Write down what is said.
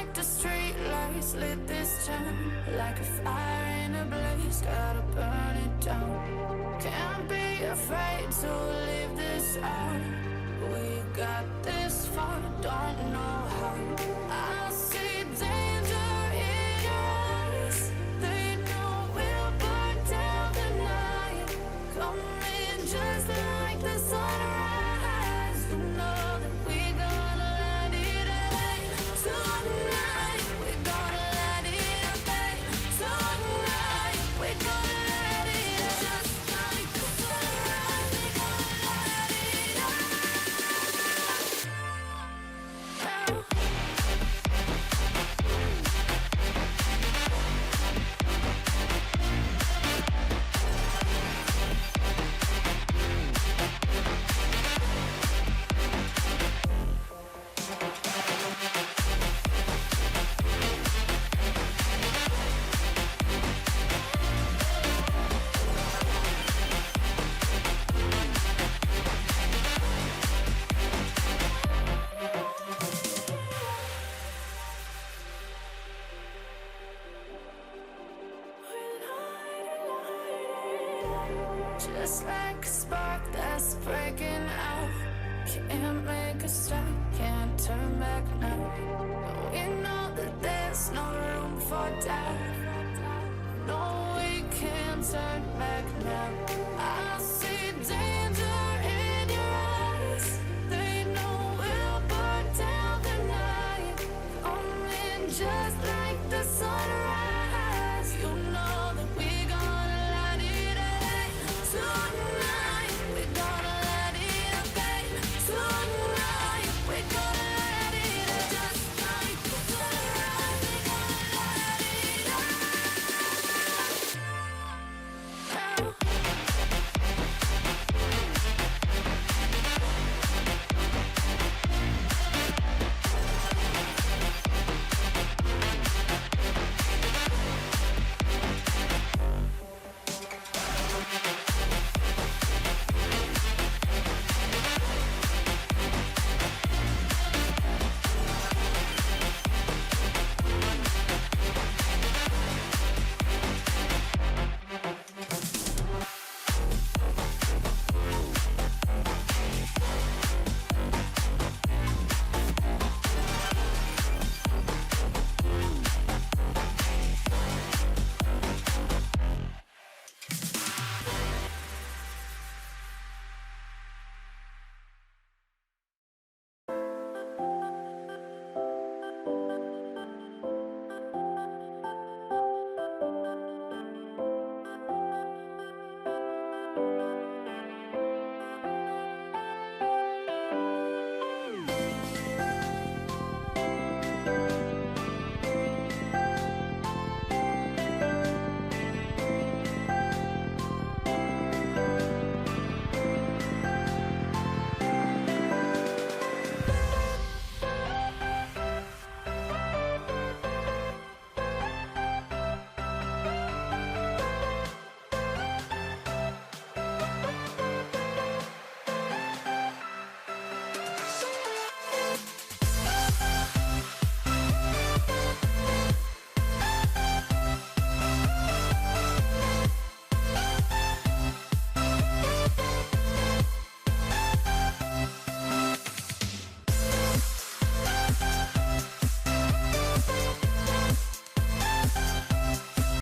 like the street lights lit this town, like a fire in a blaze, gotta burn it down. Can't be afraid to leave this out. We got this far, don't know how. I see danger in your eyes. They know we'll burn down the night. Coming just like the sunrise. You know that we gonna let it rain. Tonight we gonna let it rain. Tonight we gonna let it rain. Just like the sunrise, we gonna let it rain. Just like a spark that's breaking out. Can't make a stop, can't turn back now. We know that there's no room for doubt. No, we can't turn back now.